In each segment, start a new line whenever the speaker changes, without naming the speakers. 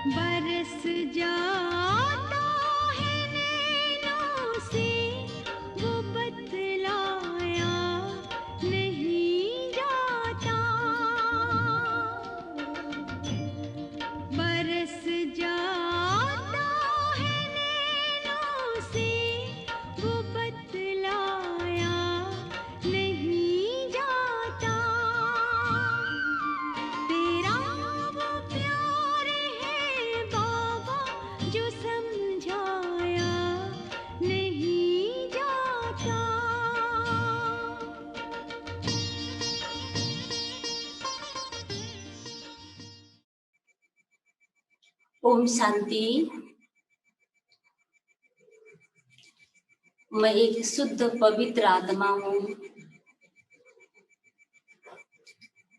बरस जाता है नैनों से वो बतलाया नहीं जाता। बरस जाता है नैनों से वो बतलाया नहीं जाता। तेरा वो प्यार है बाबा जो समझाया नहीं जाता।
ओम शांति। मैं एक शुद्ध पवित्र आत्मा हूँ।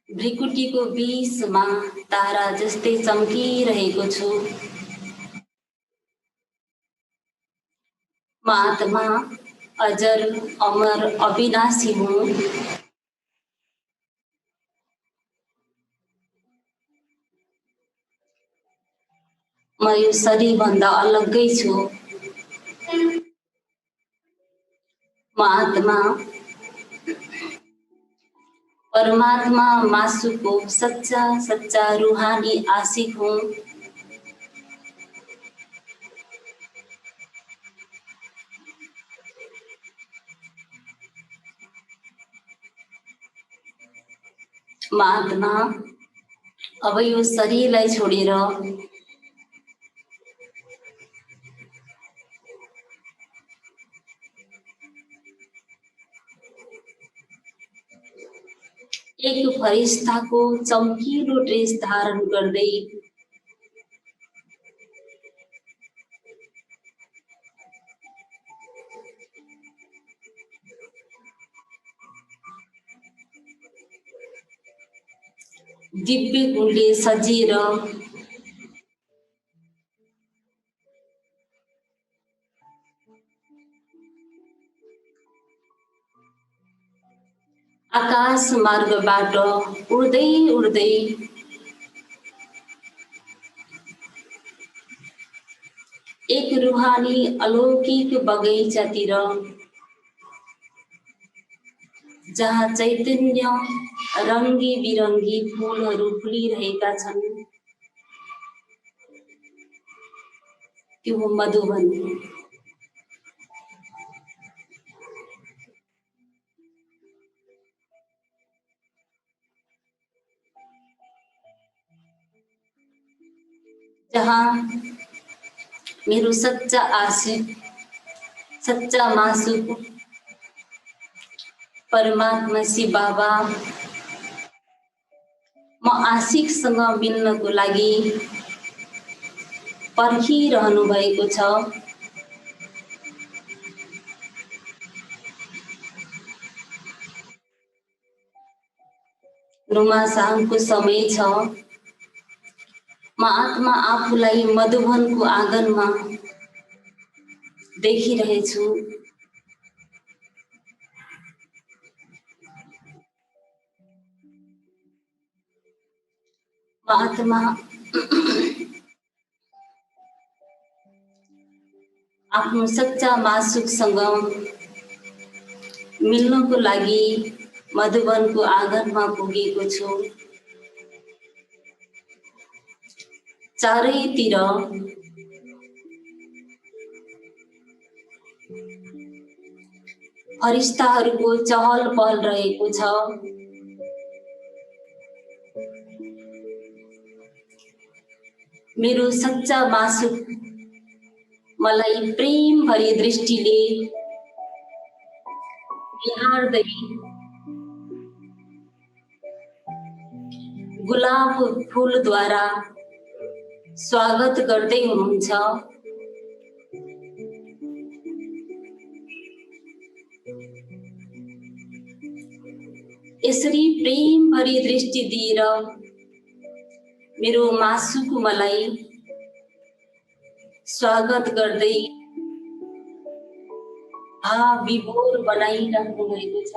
भ्रिकुटीको बीचमा तारा जस्तै चम्किरहेको छु। म आत्मा अजर अमर अविनाशी हूँ। म यो शरीरभन्दा अलग्गै छु। म आत्मा परमात्मा मासुको सच्चा सच्चा रूहानी आशिक हूँ। म आत्मा अब यो शरीरलाई छोडेर एक फरिस्ताको चम्किलो ड्रेस धारण गर्दै दिव्य गुणले सजिएर आकाश मार्गबाट उड्दै उड्दै एक रूहानी अलौकिक बगैँचातिर, जहाँ चैतन्य रङ्गी बिरङ्गी फूलहरू फुलिरहेका छन्। त्यो हो मधुवन। जहाँ मेरो सच्चा आशिक, सच्चा मासुक परमात्मा शिव बाबा म आशिकसँग मिल्नको लागि पर्खिरहनु भएको छ। नुमासाङको समय छ। म आत्मा आफूलाई मधुवनको आँगनमा देखिरहेछु। म आत्मा आफ्नो सच्चा मासुकसँग मिल्नको लागि मधुवनको आँगनमा पुगेको छु। चारैतिर फरिस्ताहरूको चहल पहल रहेको छ। मेरो सच्चा मासुक मलाई प्रेम भरी दृष्टिले निहार्दै गुलाब फूलद्वारा स्वागत गर्दै हुनुहुन्छ। यसरी प्रेम भरी दृष्टि दिएर मेरो मासुको मलाई स्वागत गर्दै भाव विभोर बनाइराख्नु भएको छ।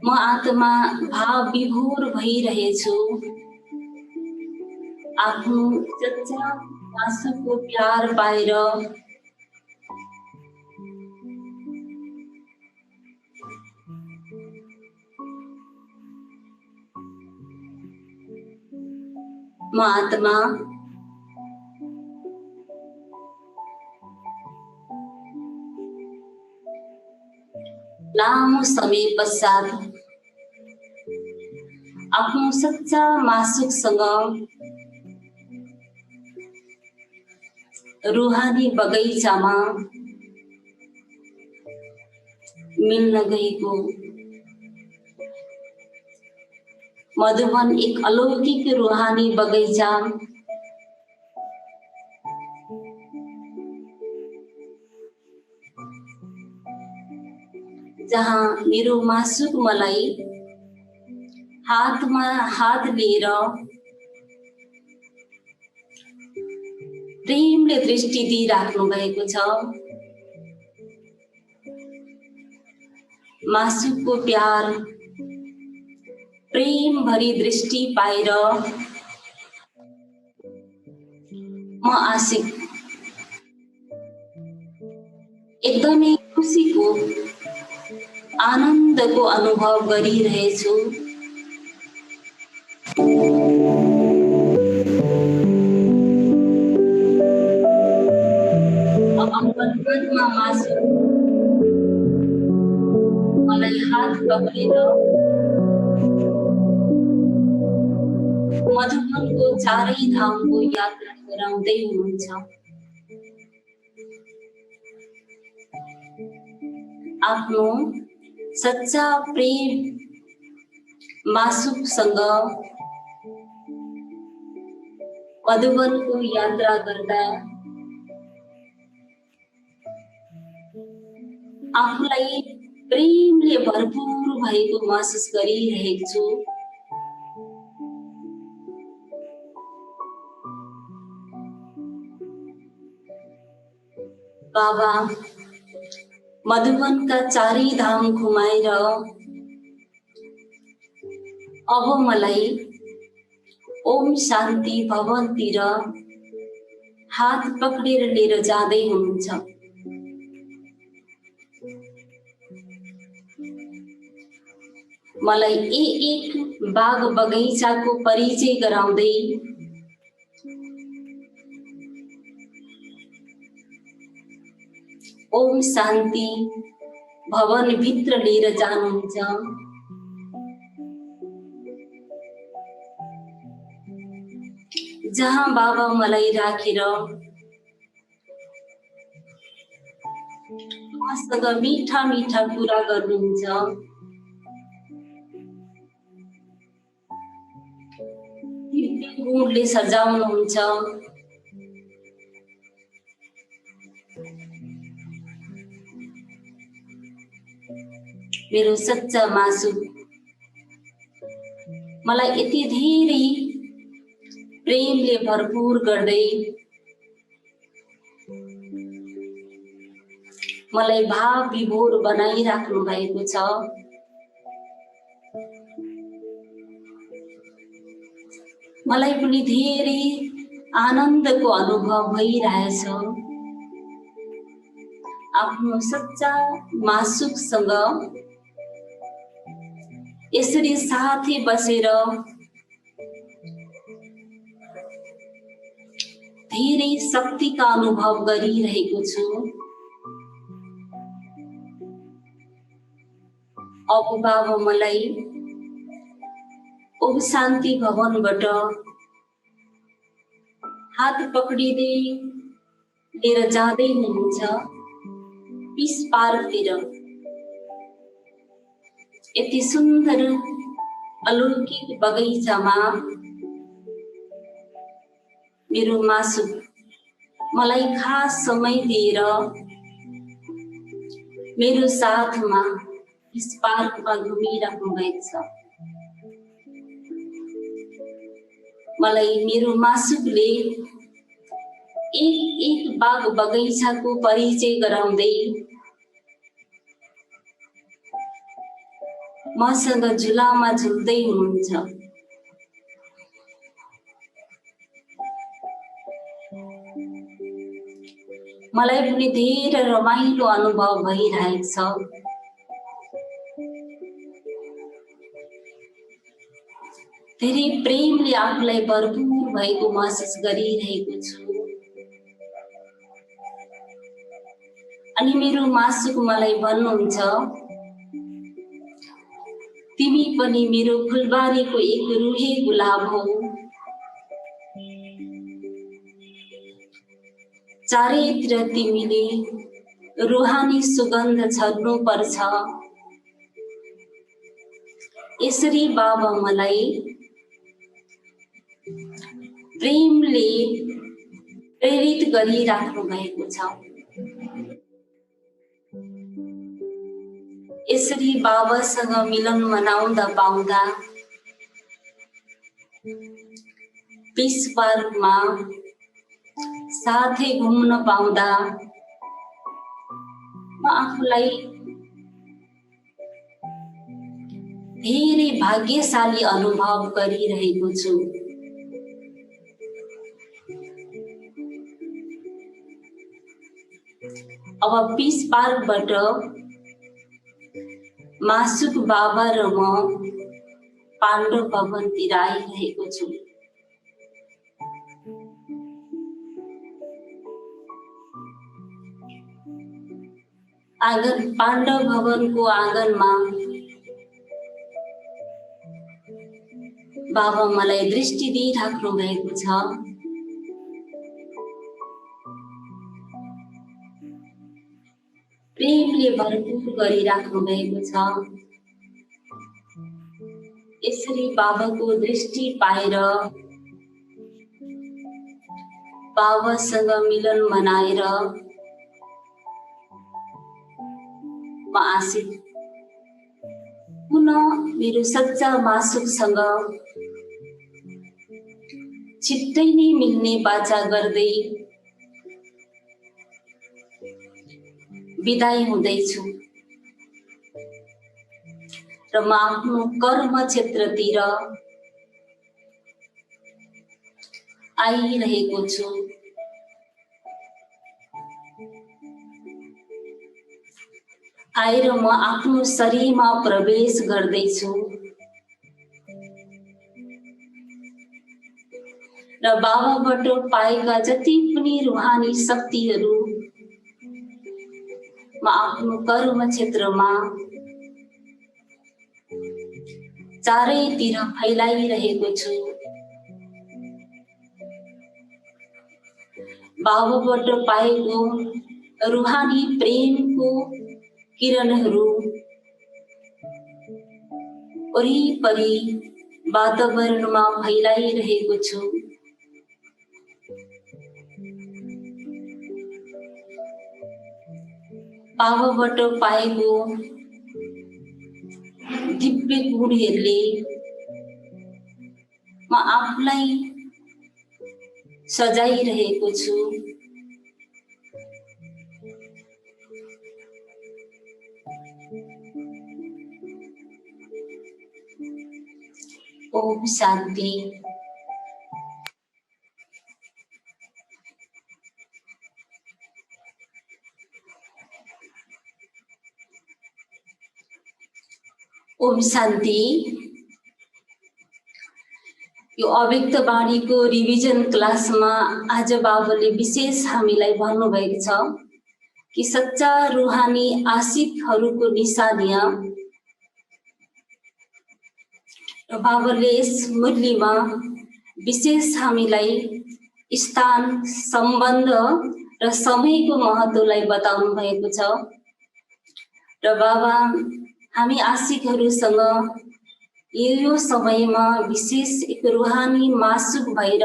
म आत्मा भाव विभोर भइरहेछु। आफ्नो सच्चा मासुको प्यार पाएर म आत्मा लामो समय पश्चात आफ्नो सच्चा मासुकसँग रूहानी बगैँचामा मिल्न गएको। मधुबन एक अलौकिक रूहानी बगैँचा, जहाँ मेरो मासुक मलाई हातमा हात लिएर प्रेमले दृष्टि दिइराख्नु भएको छ। मासुकको प्यार प्रेम भरी दृष्टि पाएर म आशिक एकदमै खुसीको आनन्दको अनुभव गरिरहेछु। अब हातमा मासु मलाई हात पक्रेर मधुबनको चारै धामको यात्रा गराउँदै हुनुहुन्छ। आफ्नो सच्चा प्रेम मासुकसँग मधुबनको यात्रा गर्दा आफूलाई प्रेमले भरपूर भएको महसुस गरिरहेको छु। बाबा मधुबनका चारै धाम घुमाएर अब मलाई ओम शान्ति भवनतिर हात पक्रेर लिएर जाँदै हुनुहुन्छ। मलाई एक बाग बगैँचाको परिचय गराउँदै ओम शान्ति भवन भित्र लिएर जानुहुन्छ। जहाँ बाबा मलाई राखेर मसँग मीठा मीठा कुरा गर्नुहुन्छ। गुणले सजाउनुहुन्छ। मेरो सच्चा मासु मलाई यति धेरै प्रेमले भरपूर गर्दै मलाई भाव विभोर बनाइराख्नु भएको छ। मलाई पनि धेरै आनन्दको अनुभव भइरहेछ। आफ्नो सच्चा मासुकसँग यसरी साथै बसेर धेरै शक्तिका अनुभव गरिरहेको छु। अब बाबा मलाई ओम शान्ति भवनबाट हात पक्रिँदै लिएर जाँदै हुनुहुन्छ पीस पार्कतिर। यति सुन्दर अलौकिक बगैँचामा मेरो मासु मलाई खास समय दिएर मेरो साथमा यस पार्कमा घुमिराख्नु भएको छ। मलाई मेरो मासुकले एक बाग बगैँचाको परिचय गराउँदै मसँग झुलामा झुल्दै हुनुहुन्छ। मलाई पनि धेरै रमाइलो अनुभव भइरहेको छ। धेरै प्रेमले आफूलाई भरपूर भएको महसुस गरिरहेको छु। अनि मेरो मासुक मलाई भन्नुहुन्छ, तिमी पनि मेरो फुलबारीको एक रुहे गुलाब हौ। चारैतिर तिमीले रुहानी सुगन्ध छर्नु पर्छ। यसरी बाबा मलाई प्रेमले प्रेरित गरिराख्नु भएको छ। यसरी बाबासँग मिलन मनाउँदा पाउँदा पीस पार्कमा साथै घुम्न पाउँदा म आफूलाई धेरै भाग्यशाली अनुभव गरिरहेको छु। अब पीस पार्कबाट मासुक बाबा र म पाण्डव भवनतिर आइरहेको छु। आँगन पाण्डव भवनको आँगनमा बाबा मलाई दृष्टि दिइराख्नु भएको छ। प्रेमले भरपूर गरिराख्नु भएको छ। यसरी बाबाको दृष्टि पाएर बाबासँग मिलन मनाएर म आशिक पुनः मेरो सच्चा मासुकसँग छिट्टै नै मिल्ने बाचा गर्दै बिदाई हुँदैछु र म आफ्नो कर्म क्षेत्रतिर आइरहेको छु। आएर म आफ्नो शरीरमा प्रवेश गर्दैछु र बाबाबाट पाएका जति पनि रुहानी शक्तिहरू म आफ्नो कर्म क्षेत्रमा चारैतिर फैलाइरहेको छु। बाबाबाट पाएको रुहानी प्रेमको किरणहरू वरिपरि वातावरणमा फैलाइरहेको छु। बाबाबाट पाएको दिव्य गुणहरूले म आफूलाई सजाइरहेको छु। ओम शांति। ओम शान्ति। यो अव्यक्त वाणीको रिभिजन क्लासमा आज बाबाले विशेष हामीलाई भन्नुभएको छ कि सच्चा रुहानी आशिकहरूको निशानीय र बाबाले यस मुरलीमा विशेष हामीलाई स्थान, सम्बन्ध र समयको महत्त्वलाई बताउनु भएको छ र बाबा हामी आशिकहरूसँग यो समयमा विशेष एक रुहानी मासुक भएर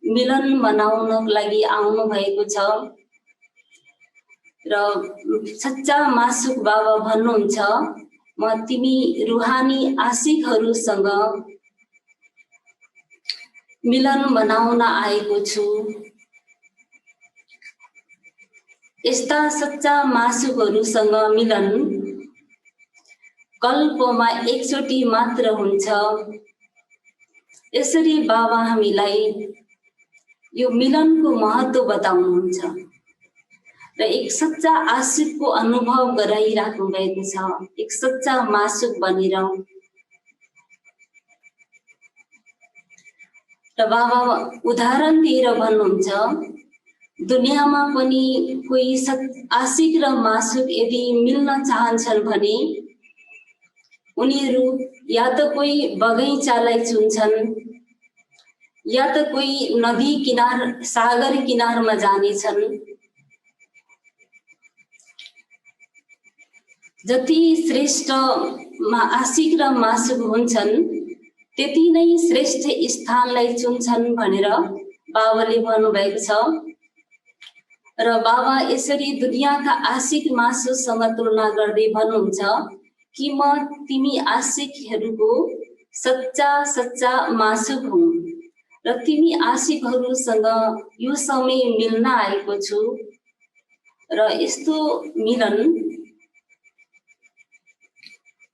मिलन मनाउनको लागि आउनु भएको छ र सच्चा मासुक बाबा भन्नुहुन्छ, म तिमी रुहानी आशिकहरूसँग मिलन मनाउन आएको छु। यस्ता सच्चा मासुकहरूसँग मिलन कल्पमा एकचोटि मात्र हुन्छ। यसरी बाबा हामीलाई यो मिलनको महत्त्व बताउनुहुन्छ र एक सच्चा आशिकको अनुभव गराइराख्नु भएको छ, एक सच्चा मासुक बनेर। र बाबा उदाहरण दिएर भन्नुहुन्छ, दुनियाँमा पनि कोही आशिक र मासुक यदि मिल्न चाहन्छन् भने उनीहरू या त कोही बगैँचालाई चुन्छन् या त कोही नदी किनार सागर किनारमा जानेछन्। जति श्रेष्ठ आशिक र मासुक हुन्छन् त्यति नै श्रेष्ठ स्थानलाई चुन्छन् भनेर बाबाले भन्नुभएको छ। र बाबा यसरी दुनियाँका आशिक मासुसँग तुलना गर्दै भन्नुहुन्छ कि म तिमी आशिकहरूको सच्चा सच्चा मासुक हुँ र तिमी आशिकहरूसँग यो समय मिल्न आएको छु। र यस्तो मिलन,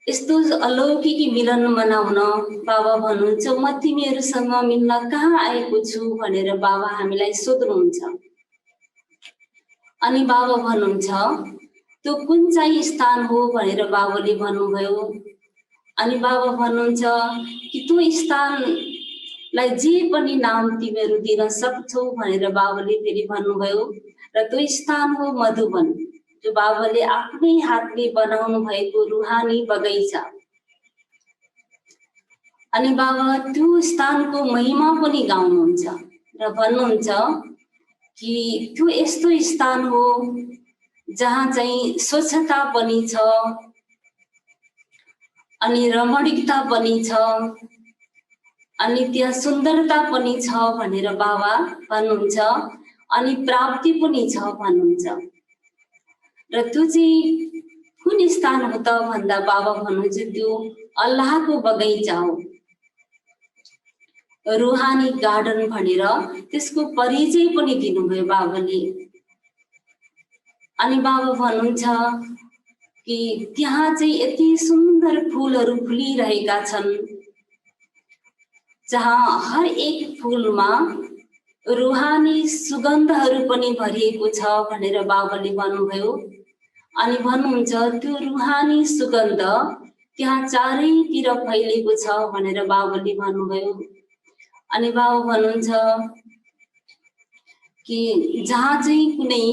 यस्तो अलौकिक मिलन मनाउन बाबा भन्नुहुन्छ म तिमीहरूसँग मिल्न कहाँ आएको छु भनेर बाबा हामीलाई सोध्नुहुन्छ। अनि बाबा भन्नुहुन्छ त्यो कुन चाहिँ स्थान हो भनेर बाबाले भन्नुभयो। अनि बाबा भन्नुहुन्छ कि त्यो स्थानलाई जे पनि नाम तिमीहरू दिन सक्छौ भनेर बाबाले फेरि भन्नुभयो। र त्यो स्थान हो मधुवन, जो बाबाले आफ्नै हातले बनाउनु भएको रुहानी बगैँचा। अनि बाबा त्यो स्थानको महिमा पनि गाउनुहुन्छ र भन्नुहुन्छ कि त्यो यस्तो स्थान हो जहाँ चाहिँ स्वच्छता पनि छ अनि रमणीकता पनि छ अनि त्यहाँ सुन्दरता पनि छ भनेर बाबा भन्नुहुन्छ। अनि प्राप्ति पनि छ भन्नुहुन्छ। र त्यो चाहिँ कुन स्थान हो त भन्दा बाबा भन्नुहुन्छ त्यो अल्लाहको बगैँचा हो, रुहानी गार्डन भनेर त्यसको परिचय पनि दिनुभयो बाबाले। अनि बाबा भन्नुहुन्छ कि त्यहाँ चाहिँ यति सुन्दर फुलहरू फुलिरहेका छन् जहाँ हर एक फुलमा रुहानी सुगन्धहरू पनि भरिएको छ भनेर बाबाले भन्नुभयो। अनि भन्नुहुन्छ त्यो रुहानी सुगन्ध त्यहाँ चारैतिर फैलिएको छ भनेर बाबाले भन्नुभयो। अनि बाबा भन्नुहुन्छ कि जहाँ चाहिँ कुनै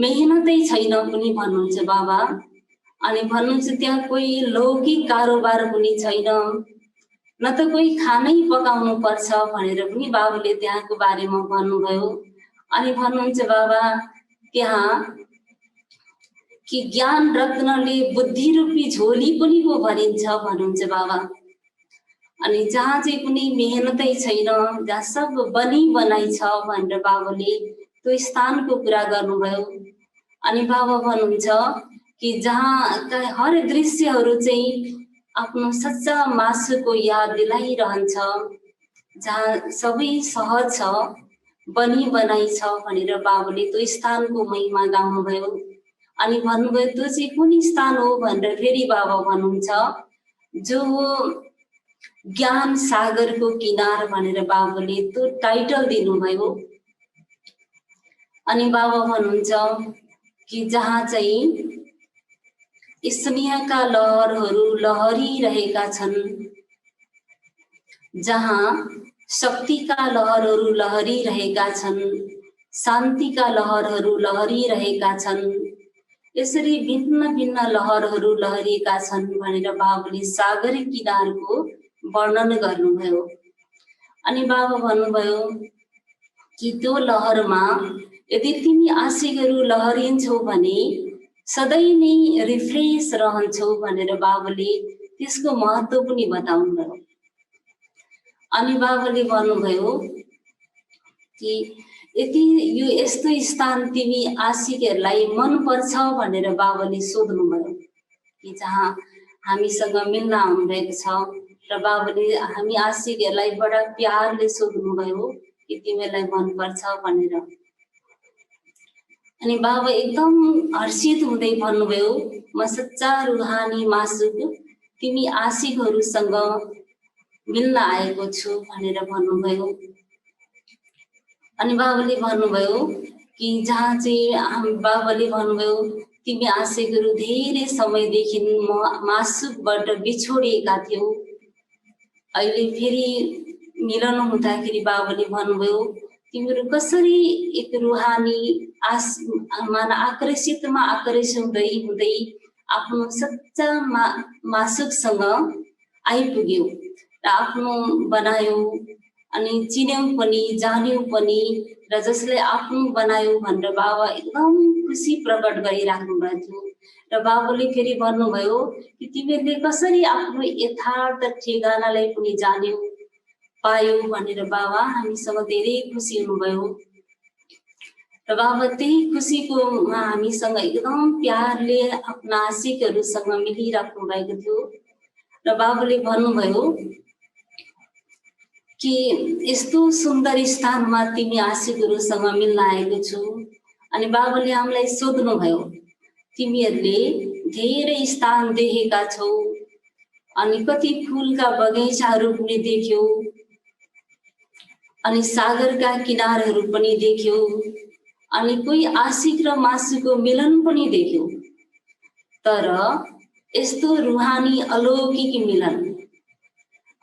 मेहनतै छैन पनि भन्नुहुन्छ बाबा। अनि भन्नुहुन्छ त्यहाँ कोही लौकिक कारोबार पनि छैन, न त कोही खानै पकाउनु पर्छ भनेर पनि बाबाले त्यहाँको बारेमा भन्नुभयो। अनि भन्नुहुन्छ बाबा त्यहाँ कि ज्ञान रत्नले बुद्धि रूपी झोली पनि पो भरिन्छ भन्नुहुन्छ बाबा। अनि जहाँ चाहिँ कुनै मेहनतै छैन, जहाँ सब बनी बनाइ छ भनेर बाबाले त्यो स्थानको कुरा गर्नुभयो। अनि बाबा भन्नुहुन्छ कि जहाँ हर दृश्यहरू चाहिँ आफ्नो सच्चा मासुको याद दिलाइरहन्छ, जहाँ सबै सहज छ, बनी बनाइ छ भनेर बाबाले त्यो स्थानको महिमा गाउनुभयो। अनि भन्नुभयो त्यो चाहिँ कुन स्थान हो भनेर फेरि बाबा भन्नुहुन्छ जो ज्ञान सागरको किनार भनेर बाबाले त्यो टाइटल दिनुभयो। अनि बाबा भन्नुहुन्छ कि जहाँ चाहिँ स्नेहका लहरहरू लहरिरहेका छन्, जहाँ शक्तिका लहरहरू लहरिरहेका छन्, शान्तिका लहरहरू लहरिरहेका छन्, यसरी भिन्न भिन्न लहरहरू लहरिएका छन् भनेर बाबाले सागर किनारको वर्णन गर्नुभयो। अनि बाबा भन्नुभयो कि त्यो लहरमा यदि तिमी आशिकहरू लहरिन्छौ भने सधैँ नै रिफ्रेस रहन्छौ भनेर बाबाले त्यसको महत्त्व पनि बताउनुभयो। अनि बाबाले भन्नुभयो कि यदि यो यस्तो स्थान तिमी आशिकहरूलाई मन पर्छ भनेर बाबाले सोध्नुभयो कि जहाँ हामीसँग मिल्न आउनुभएको छ। र बाबाले हामी आशिकहरूलाई बडा प्यारले सोध्नुभयो कि तिमीलाई मन पर्छ भनेर। अनि बाबा एकदम हर्षित हुँदै भन्नुभयो म सच्चा रुहानी मासुक तिमी आशिकहरूसँग मिल्न आएको छु भनेर भन्नुभयो। अनि बाबाले भन्नुभयो कि जहाँ चाहिँ बाबाले भन्नुभयो तिमी आशिकहरू धेरै समयदेखि मासुकबाट बिछोडिएका थियौ, अहिले फेरि मिलन हुँदाखेरि बाबाले भन्नुभयो तिमीहरू कसरी एक रुहानी आकर्षित हुँदै हुँदै आफ्नो सच्चा मासुकसँग आइपुग्यौ र आफ्नो बनायौ अनि चिन्यौ पनि जान्यौ पनि र जसले आफ्नो बनायो भनेर बाबा एकदम खुसी प्रकट गरिराख्नु भएको थियो। र बाबाले फेरि भन्नुभयो कि तिमीहरूले कसरी आफ्नो यथार्थ ठेगानालाई पनि जान्यौ पायौ भनेर बाबा हामीसँग धेरै खुसी हुनुभयो। र बाबा त्यही खुसीको हामीसँग एकदम प्यारले आफ्ना आशिकहरूसँग मिलिराख्नु भएको थियो। र बाबाले भन्नुभयो कि यस्तो सुन्दर स्थानमा तिमी आशिकहरूसँग मिल्न आएको छु। अनि बाबाले हामीलाई सोध्नुभयो तिमीहरूले धेरै स्थान देखेका छौ अनि कति फुलका बगैँचाहरू पनि देख्यौ अनि सागरका किनारहरू पनि देख्यौ अनि कोही आशिक र मासुको मिलन पनि देख्यौ, तर यस्तो रुहानी अलौकिक मिलन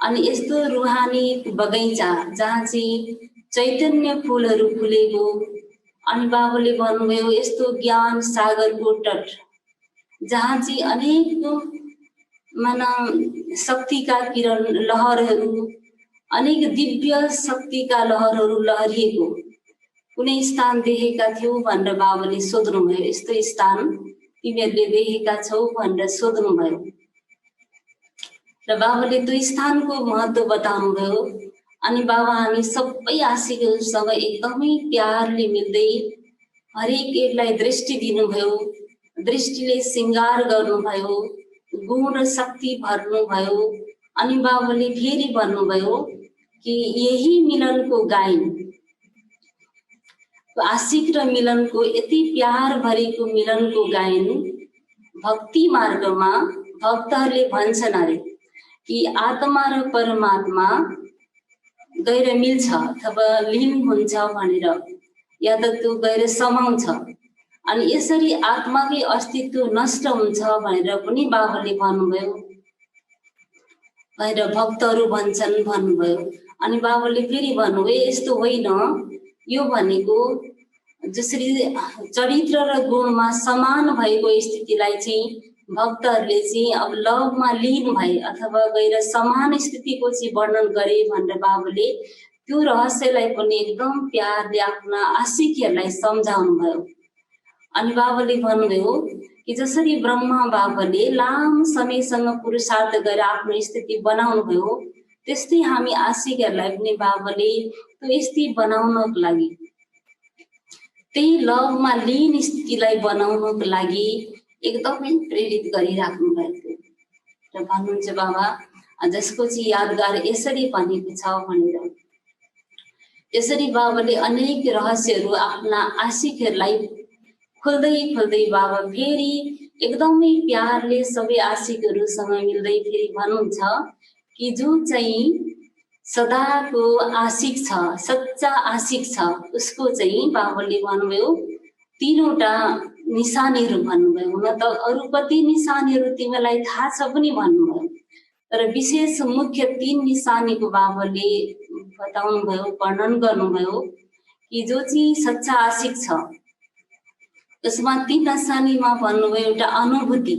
अनि यस्तो रुहानी बगैँचा जहाँ चाहिँ चैतन्य फुलहरू फुलेको अनि बाबाले भन्नुभयो यस्तो ज्ञान सागरको तट जहाँ चाहिँ अनेक शक्तिका किरण लहरहरू अनेक दिव्य शक्तिका लहरहरू लहरिएको कुनै स्थान देखेका थियौ भनेर बाबाले सोध्नुभयो। यस्तो स्थान तिमीहरूले देखेका छौ भनेर सोध्नुभयो र बाबाले त्यो स्थानको महत्त्व बताउनुभयो। अनि बाबा हामी सबै आशिकहरूसँग एकदमै प्यारले मिल्दै हरेक एकलाई दृष्टि दिनुभयो, दृष्टिले श्रृङ्गार गर्नुभयो, गुण र शक्ति भर्नुभयो। अनि बाबाले फेरि भन्नुभयो कि यही मिलनको गायन आशिक र मिलनको यति प्यार भरेको मिलनको गायन भक्ति मार्गमा भक्तहरूले भन्छन् अरे कि आत्मा र परमात्मा गएर मिल्छ अथवा लीन हुन्छ भनेर, या त त्यो गएर समाउँछ अनि यसरी आत्माकै अस्तित्व नष्ट हुन्छ भनेर पनि बाबाले भन्नुभयो भनेर भक्तहरू भन्छन् भन्नुभयो। अनि बाबाले फेरि भन्नुभयो यस्तो होइन, यो भनेको जसरी चरित्र र गुणमा समान भएको स्थितिलाई चाहिँ भक्तहरूले चाहिँ अब लभमा लीन भए अथवा गएर समान स्थितिको चाहिँ वर्णन गरे भनेर बाबाले त्यो रहस्यलाई पनि एकदम प्यारले आफ्ना आशिकहरूलाई सम्झाउनु भयो। अनि बाबाले भन्नुभयो कि जसरी ब्रह्मा बाबाले लामो समयसँग पुरुषार्थ गरेर आफ्नो स्थिति बनाउनु भयो त्यस्तै हामी आशिकहरूलाई पनि बाबाले त्यो स्थिति बनाउनको लागि त्यही लभमा लीन स्थितिलाई बनाउनको लागि एकदमै प्रेरित गरिराख्नु भएको र भन्नुहुन्छ बाबा जसको चाहिँ यादगार यसरी बनेको छ भनेर। यसरी बाबाले अनेक रहस्यहरू आफ्ना आशिकहरूलाई खोल्दै खोल्दै बाबा फेरि एकदमै प्यारले सबै आशिकहरूसँग मिल्दै फेरि भन्नुहुन्छ कि जो चाहिँ सदाको आशिक छ, सच्चा आशिक छ, उसको चाहिँ बाबाले भन्नुभयो तीनवटा निशानीहरू भन्नुभयो। हुन त अरू कति निशानीहरू तिमीलाई थाहा छ पनि भन्नुभयो, तर विशेष मुख्य 3 निशानीको बाबाले बताउनु भयो, वर्णन गर्नुभयो कि जो चाहिँ सच्चा आशिक छ त्यसमा 3 निशानीमा भन्नुभयो एउटा अनुभूति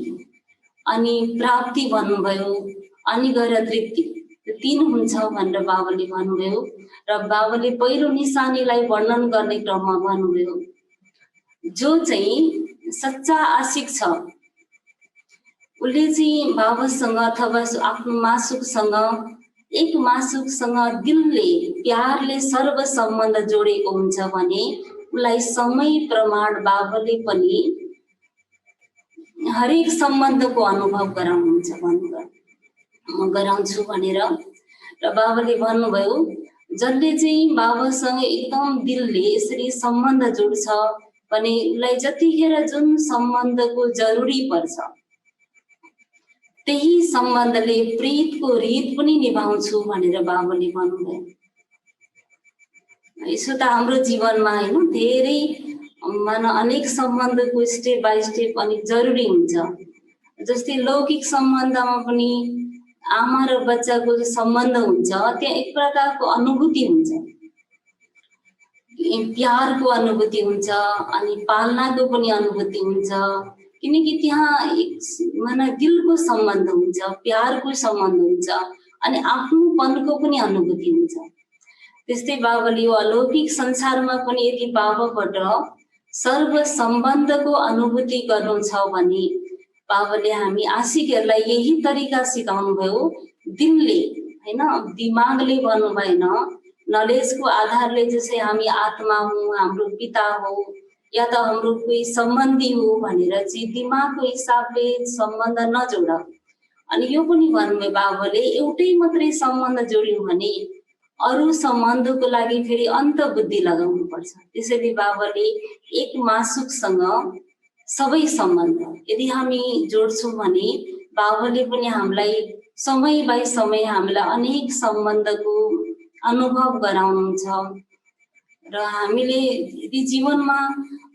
अनि प्राप्ति भन्नुभयो अनि गएर तृप्ति, यो 3 हुन्छ भनेर बाबाले भन्नुभयो। र बाबाले पहिलो निशानीलाई वर्णन गर्ने क्रममा भन्नुभयो जो चाहिँ सच्चा आशिक छ उसले चाहिँ बाबासँग अथवा आफ्नो मासुकसँग एक मासुकसँग दिलले प्यारले सर्व सम्बन्ध जोडेको हुन्छ भने उसलाई समय प्रमाण बाबाले पनि हरेक सम्बन्धको अनुभव गराउनुहुन्छ भन्नुभयो, म गराउँछु भनेर। र बाबाले भन्नुभयो जसले चाहिँ बाबासँग एकदम दिलले यसरी सम्बन्ध जोड्छ भने उसलाई जतिखेर जुन सम्बन्धको जरुरी पर्छ त्यही सम्बन्धले प्रीतको रीत पनि निभाउँछु भनेर बाबुले भन्नुभयो। यसो त हाम्रो जीवनमा हैन धेरै अनेक सम्बन्धको स्टेप बाई स्टेप अलिक जरुरी हुन्छ। जस्तै लौकिक सम्बन्धमा पनि आमा र बच्चाको जो सम्बन्ध हुन्छ त्यहाँ एक प्रकारको अनुभूति हुन्छ, प्यारको अनुभूति हुन्छ अनि पालनाको पनि अनुभूति हुन्छ, किनकि त्यहाँ एक दिलको सम्बन्ध हुन्छ, प्यारको सम्बन्ध हुन्छ अनि आफ्नोपनको पनि अनुभूति हुन्छ। त्यस्तै बाबाले यो अलौकिक संसारमा पनि यदि बाबाबाट सर्व सम्बन्धको अनुभूति गर्नु छ भने बाबाले हामी आशिकहरूलाई यही तरिका सिकाउनु भयो। दिलले हैन, दिमागले भन्नु भएन, नलेजको आधारले जसै हामी आत्मा हौँ, हाम्रो पिता हो या त हाम्रो कोही सम्बन्धी हो भनेर चाहिँ दिमागको हिसाबले सम्बन्ध नजोड। अनि यो पनि भन्नुभयो बाबाले एउटै मात्रै सम्बन्ध जोड्यौँ भने अरू सम्बन्धको लागि फेरि अन्त बुद्धि लगाउनु पर्छ। त्यसैले बाबाले एक मासुकसँग सबै सम्बन्ध यदि हामी जोड्छौँ भने बाबाले पनि हामीलाई समय बाई समय हामीलाई अनेक सम्बन्धको अनुभव गराउनुहुन्छ। र हामीले यदि जीवनमा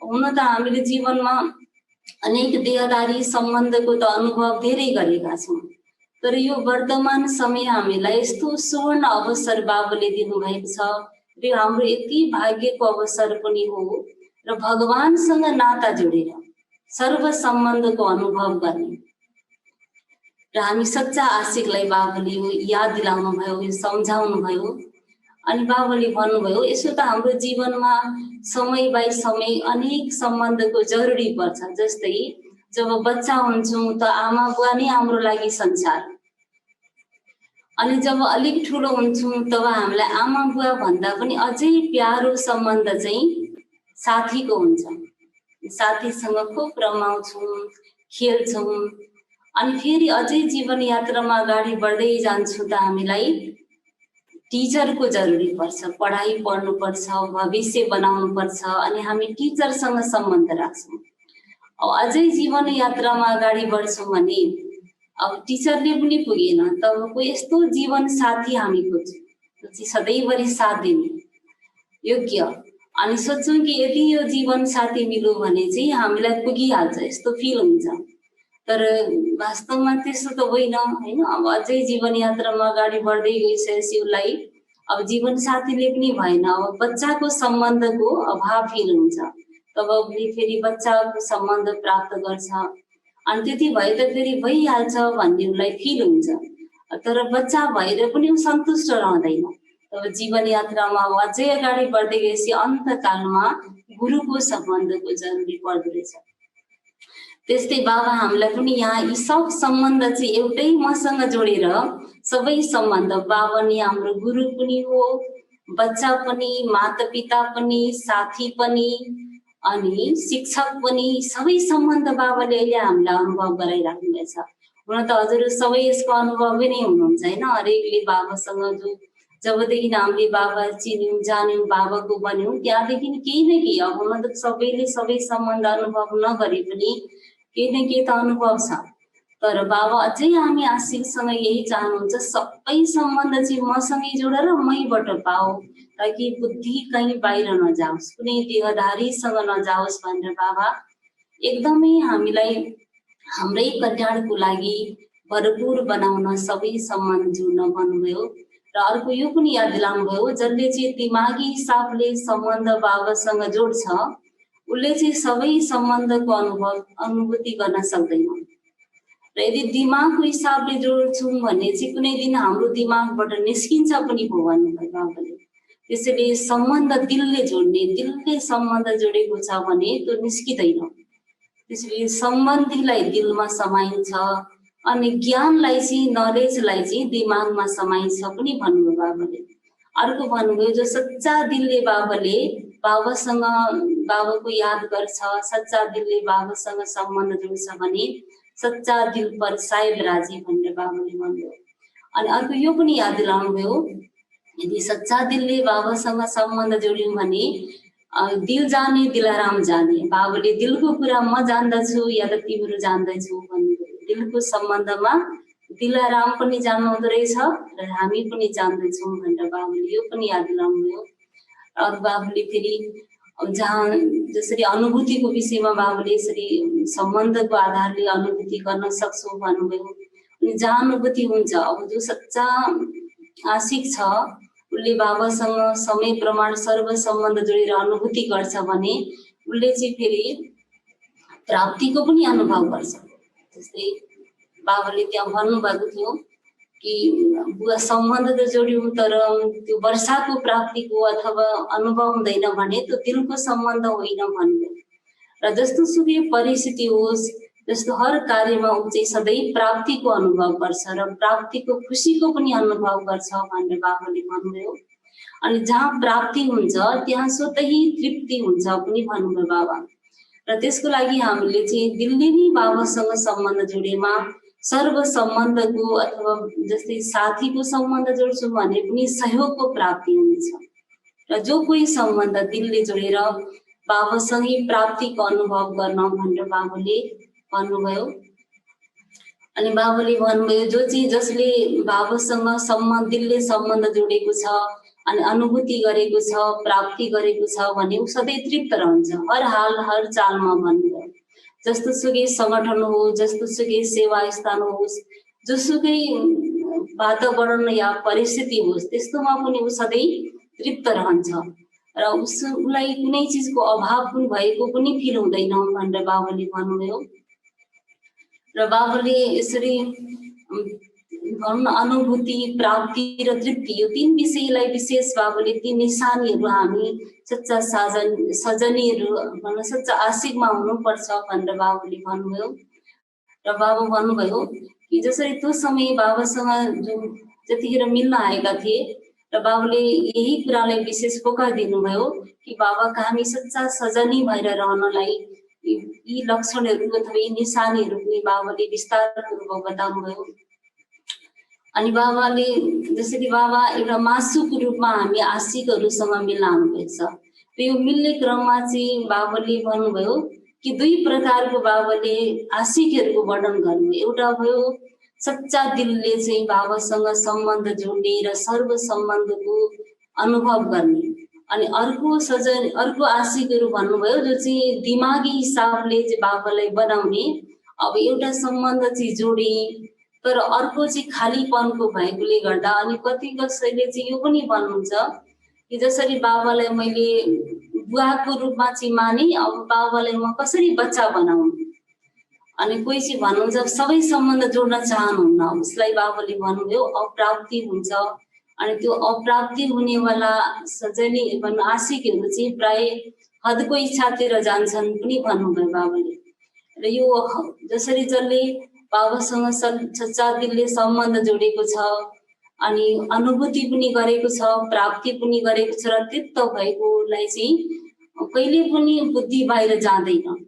हुन त हामीले जीवनमा अनेक देहदारी सम्बन्धको त अनुभव धेरै गरेका छौँ, तर यो वर्तमान समय हामीलाई यस्तो सुवर्ण अवसर बाबाले दिनुभएको छ र हाम्रो यति भाग्यको अवसर पनि हो र भगवानसँग नाता जोडेर सर्व सम्बन्धको अनुभव गर्ने। र हामी सच्चा आशिकलाई बाबाले यो याद दिलाउनु भयो, यो सम्झाउनु भयो। अनि बाबाले भन्नुभयो यसो त हाम्रो जीवनमा समय बाई समय अनेक सम्बन्धको जरुरी पर्छ। जस्तै जब बच्चा हुन्छौँ त आमा बुवा नै हाम्रो लागि संसार, अनि जब अलिक ठुलो हुन्छौँ तब हामीलाई आमा बुवा भन्दा पनि अझै प्यारो सम्बन्ध चाहिँ साथीको हुन्छ। साथीसँग खुब रमाउँछौँ, खेल्छौँ अनि फेरि अझै जीवन यात्रामा अगाडि बढ्दै जान्छौँ त हामीलाई टिचरको जरुरी पर्छ। पढाइ पढ्नुपर्छ, भविष्य बनाउनु पर्छ अनि हामी टिचरसँग सम्बन्ध राख्छौँ। अब अझै जीवन यात्रामा अगाडि बढ्छौँ भने अब टिचरले पनि पुगेन, तबको यस्तो जीवन साथी हामी खोज्छौँ सधैँभरि साथ दिने योग्य। अनि सोच्छौँ कि यदि यो जीवन साथी मिल्यो भने चाहिँ हामीलाई पुगिहाल्छ यस्तो फिल हुन्छ, तर वास्तवमा त्यसो त होइन हैन। अब अझै जीवन यात्रामा अगाडि बढ्दै गइसकेपछि उसलाई अब जीवन साथीले पनि भएन, अब बच्चाको सम्बन्धको अभाव फिल हुन्छ, तब उसले फेरि बच्चाको सम्बन्ध प्राप्त गर्छ अनि त्यति भए त फेरि भइहाल्छ भन्ने उसलाई फिल हुन्छ, तर बच्चा भएर पनि ऊ सन्तुष्ट रहँदैन। तब जीवन यात्रामा अझै अगाडि बढ्दै गएपछि अन्तकालमा गुरुको सम्बन्धको जरुरी पर्दो रहेछ। त्यस्तै बाबा हामीलाई पनि यहाँ यी सब सम्बन्ध चाहिँ एउटै मसँग जोडेर सबै सम्बन्ध, बाबा नि हाम्रो गुरु पनि हो, बच्चा पनि, माता पिता पनि, साथी पनि अनि शिक्षक पनि, सबै सम्बन्ध बाबाले अहिले हामीलाई अनुभव गराइराख्नु भएको छ। हुन त हजुर सबै यसको अनुभवै नै हुनुहुन्छ हैन। हरेकले बाबासँग जो जबदेखि हामीले बाबा चिन्यौँ जान्यौँ बाबाको बन्यौँ त्यहाँदेखि केही न केही, अब हुन त सबैले सबै सम्बन्ध अनुभव नगरे पनि केही न केही त अनुभव छ, तर बाबा अझै हामी आशिकसँग यही चाहनुहुन्छ सबै सम्बन्ध चाहिँ मसँगै जोडेर मैबाट पाऊ, ताकि बुद्धि कहीँ बाहिर नजाओस्, कुनै देहधारीसँग नजाओस् भनेर बाबा एकदमै हामीलाई हाम्रै कल्याणको लागि भरपुर बनाउन सबै सम्बन्ध जोड्न भन्नुभयो। र अर्को यो पनि याद दिलाउनु भयो, जसले चाहिँ दिमागी हिसाबले सम्बन्ध बाबासँग जोड्छ उसले चाहिँ सबै सम्बन्धको अनुभूति गर्न सक्दैन। र यदि दिमागको हिसाबले जोड्छौँ भने चाहिँ कुनै दिन हाम्रो दिमागबाट निस्किन्छ पनि भो भन्नुभयो बाबाले। त्यसैले सम्बन्ध दिलले जोड्ने, दिलले सम्बन्ध जोडेको छ भने त्यो निस्किँदैन। त्यसैले सम्बन्धीलाई दिलमा समाइन्छ अनि ज्ञानलाई चाहिँ, नलेजलाई चाहिँ दिमागमा समाइन्छ पनि भन्नुभयो बाबाले। अर्को भन्नुभयो जो सच्चा दिलले बाबाले बाबासँग बाबाको याद गर्छ, सच्चा दिलले बाबासँग सम्बन्ध जोड्छ भने सच्चा दिल पर साहेब राजी भनेर बाबाले भन्नुभयो। अनि अर्को यो पनि याद दिलाउनु भयो, यदि सच्चा दिलले बाबासँग सम्बन्ध जोड्यौँ भने दिल जाने दिलाराम जाने, बाबाले दिलको कुरा म जान्दछु या त तिम्रो जान्दैछौ भन्नुभयो। दिलको सम्बन्धमा दिलाराम पनि जान्नुहुँदो रहेछ र हामी पनि जान्दैछौँ भनेर बाबुले यो पनि याद दिलाउनुभयो। अरू बाबुले फेरि जहाँ जसरी अनुभूतिको विषयमा बाबुले यसरी सम्बन्धको आधारले अनुभूति गर्न सक्छौँ भन्नुभयो। अनि जहाँ अनुभूति हुन्छ, अब जो सच्चा आशिक छ उसले बाबासँग समय प्रमाण सर्व सम्बन्ध जोडेर अनुभूति गर्छ भने उसले चाहिँ फेरि प्राप्तिको पनि अनुभव गर्छ। जस्तै बाबाले त्यहाँ भन्नुभएको थियो कि बुवा सम्बन्ध त जोड्यौँ तर त्यो वर्षाको प्राप्तिको अथवा अनुभव हुँदैन भने त्यो दिलको सम्बन्ध होइन भन्नुभयो। र जस्तो सुकै परिस्थिति होस्, जस्तो हर कार्यमा ऊ चाहिँ सधैँ प्राप्तिको अनुभव गर्छ र प्राप्तिको खुसीको पनि अनुभव गर्छ भनेर बाबाले भन्नुभयो। अनि जहाँ प्राप्ति हुन्छ त्यहाँ स्वतः तृप्ति हुन्छ पनि भन्नुभयो बाबा। र त्यसको लागि हामीले चाहिँ दिलले नै बाबासँग सम्बन्ध जोडेमा सर्व सम्बन्धको अथवा जस्तै साथीको सम्बन्ध जोड्छौँ भने पनि सहयोगको प्राप्ति हुनेछ। र जो कोही सम्बन्ध दिलले जोडेर बाबासँगै प्राप्तिको अनुभव गर्न भनेर बाबाले भन्नुभयो। अनि बाबाले भन्नुभयो जो चाहिँ जसले बाबासँग सम्बन्ध दिलले सम्बन्ध जोडेको छ अनि अनुभूति गरेको छ, प्राप्ति गरेको छ भने ऊ सधैँ तृप्त रहन्छ हर हाल हर चालमा भन्नुभयो। जस्तो सुकै सङ्गठन हो, जस्तो सुकै सेवा स्थान होस्, जोसुकै वातावरण या परिस्थिति होस्, त्यस्तोमा पनि ऊ सधैँ तृप्त रहन्छ र उसलाई कुनै चिजको अभाव पनि भएको पनि फिल हुँदैन भनेर बाबाले भन्नुभयो। र बाबाले यसरी भनौँ न अनुभूति, प्राप्ति र तृप्ति यो तीन विषयलाई विशेष बाबाले तीन निशानीहरू हामी सच्चा सजनीहरू भन्न सच्चा आशिकमा हुनुपर्छ भनेर बाबाले भन्नुभयो। र बाबा भन्नुभयो कि जसरी त्यो समय बाबासँग जुन जतिखेर मिल्न आएका थिए र बाबाले यही कुरालाई विशेष फोकस दिनुभयो कि बाबाका हामी सच्चा सजनी भएर रहनलाई यी लक्षणहरू अथवा यी निशानीहरू पनि बाबाले विस्तारपूर्वक बताउनुभयो। अनि बाबाले जसरी बाबा एउटा मासुको रूपमा हामी आशिकहरूसँग मिल्न आउनुभएको छ र यो मिल्ने क्रममा चाहिँ बाबाले भन्नुभयो कि दुई प्रकारको बाबाले आशिकहरूको वर्णन गर्नुभयो। एउटा भयो सच्चा दिलले चाहिँ बाबासँग सम्बन्ध जोड्ने र सर्व सम्बन्धको अनुभव गर्ने, अनि अर्को आशिकहरू भन्नुभयो जो चाहिँ दिमागी हिसाबले चाहिँ बाबालाई बनाउने। अब एउटा सम्बन्ध चाहिँ जोडे तर अर्को चाहिँ खालीपनको भएकोले गर्दा अनि कति कसैले चाहिँ यो पनि भन्नुहुन्छ कि जसरी बाबालाई मैले बुवाको रूपमा चाहिँ माने, अब बाबालाई म कसरी बच्चा बनाउनु। अनि कोही चाहिँ भन्नुहुन्छ सबै सम्बन्ध जोड्न चाहनुहुन्न, उसलाई बाबाले भन्नुभयो अप्राप्ति हुन्छ। अनि त्यो अप्राप्ति हुनेवाला सजनी भन्नु आशिकहरू चाहिँ प्राय हदको इच्छातिर जान्छन् पनि भन्नुभयो बाबाले। र यो जसरी जसले बाबासँग सच्चा दिलले सम्बन्ध जोडेको छ अनि अनुभूति पनि गरेको छ, प्राप्ति पनि गरेको छ र तृप्त भएकोलाई चाहिँ कहिले पनि बुद्धि बाहिर जाँदैन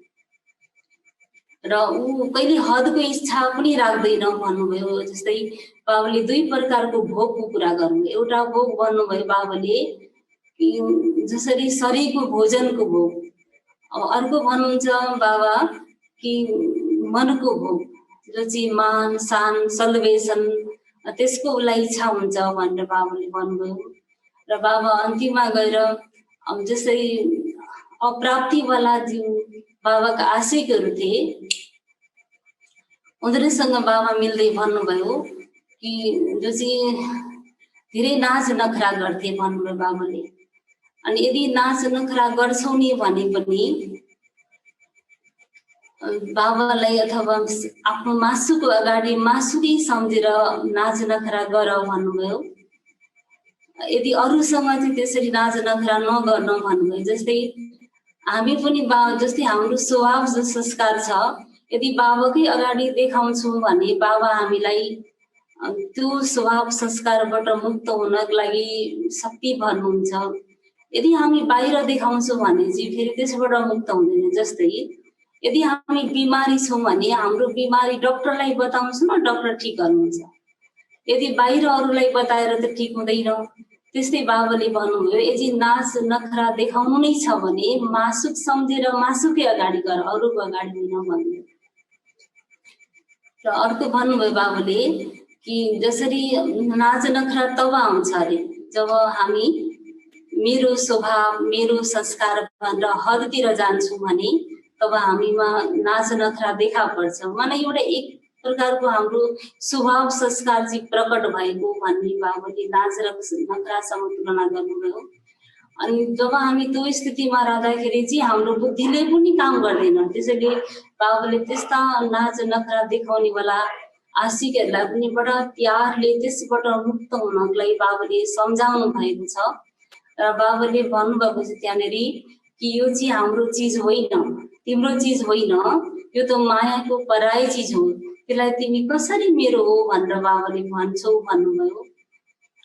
र ऊ कहिले हदको इच्छा पनि राख्दैन भन्नुभयो। जस्तै बाबाले दुई प्रकारको भोगको कुरा गर्नुभयो। एउटा भोग भन्नुभयो बाबाले कि जसरी शरीरको भोजनको भोग, अब अर्को भन्नुहुन्छ बाबा कि मनको भोग जो चाहिँ मान सान सल्वेसन त्यसको उसलाई इच्छा हुन्छ भनेर बाबाले भन्नुभयो। र बाबा अन्तिममा गएर अब जसरी अप्राप्तिवाला जो बाबाका आशिकहरू थिए उनीहरूसँग बाबा मिल्दै भन्नुभयो कि जो चाहिँ धेरै नाच नखरा गर्थे भन्नुभयो बाबाले। अनि यदि नाच नखरा गर्छौ नि भने पनि बाबालाई अथवा आफ्नो मासुको अगाडि मासुकै सम्झेर नाच नखरा गर भन्नुभयो। यदि अरूसँग चाहिँ त्यसरी नाच नखरा नगर्न भन्नुभयो। जस्तै हामी पनि जस्तै हाम्रो स्वभाव जो संस्कार छ, यदि बाबाकै अगाडि देखाउँछौँ भने बाबा हामीलाई त्यो स्वभाव संस्कारबाट मुक्त हुनको लागि शक्ति भन्नुहुन्छ। यदि हामी बाहिर देखाउँछौँ भने चाहिँ फेरि त्यसबाट मुक्त हुँदैन। जस्तै यदि हामी बिमारी छौँ भने हाम्रो बिमारी डक्टरलाई बताउँछौँ न, डक्टर ठिक गर्नुहुन्छ। यदि बाहिर अरूलाई बताएर त ठिक हुँदैन। त्यस्तै बाबाले भन्नुभयो यदि नाच नखरा देखाउनु नै छ भने मासुक सम्झेर मासुकै अगाडि गर, अरूको अगाडि होइन भन्नुभयो। र अर्को भन्नुभयो बाबुले कि जसरी नाच नखरा तब आउँछ अरे जब हामी मेरो स्वभाव मेरो संस्कार भनेर हदतिर जान्छौँ भने तब हामीमा नाच नखरा देखा पर्छ। माने एउटा एक प्रकारको हाम्रो स्वभाव संस्कार चाहिँ प्रकट भएको भन्ने बाबुले नाच र नखरासँग तुलना गर्नुभयो। अनि जब हामी त्यो स्थितिमा रहँदाखेरि चाहिँ हाम्रो बुद्धिले पनि काम गर्दैन। त्यसैले बाबुले त्यस्ता नाच नखरा देखाउने वाला आशिकहरूलाई पनि बडा प्यारले त्यसबाट मुक्त हुनको लागि बाबुले सम्झाउनु भएको छ। र बाबुले भन्नुभएको छ त्यहाँनिर कि यो चाहिँ हाम्रो चिज होइन, तिम्रो चिज होइन, यो त मायाको पराई चिज हो, त्यसलाई तिमी कसरी मेरो हो भनेर बाबुले भन्छौ भन्नुभयो।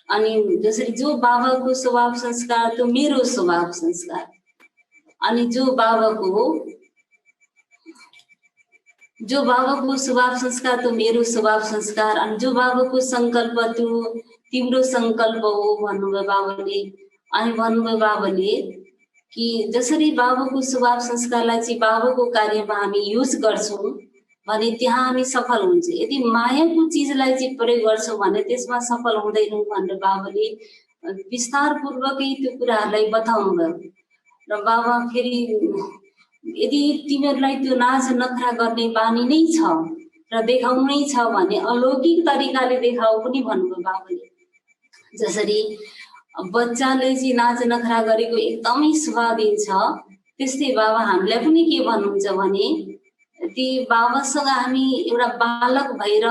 अनि जसरी जो बाबाको स्वभाव संस्कार त्यो मेरो स्वभाव संस्कार, अनि जो बाबाको स्वभाव संस्कार त्यो मेरो स्वभाव संस्कार, अनि जो बाबाको सङ्कल्प त्यो तिम्रो सङ्कल्प हो भन्नुभयो बाबाले। अनि भन्नुभयो बाबाले कि जसरी बाबाको स्वभाव संस्कारलाई चाहिँ बाबाको कार्यमा हामी युज गर्छौँ भने त्यहाँ हामी सफल हुन्छ। यदि मायाको चिजलाई चाहिँ प्रयोग गर्छौँ भने त्यसमा सफल हुँदैनौँ भनेर बाबाले विस्तारपूर्वकै त्यो कुराहरूलाई बताउनु भयो। र बाबा फेरि यदि तिमीहरूलाई त्यो नाच नखरा गर्ने बानी नै छ र देखाउनै छ भने अलौकिक तरिकाले देखाऊ पनि भन्नुभयो बाबाले। जसरी बच्चाले चाहिँ नाच नखरा गरेको एकदमै शोभा दिन्छ त्यस्तै बाबा हामीलाई पनि के भन्नुहुन्छ भने ती बाबासँग हामी एउटा बालक भएर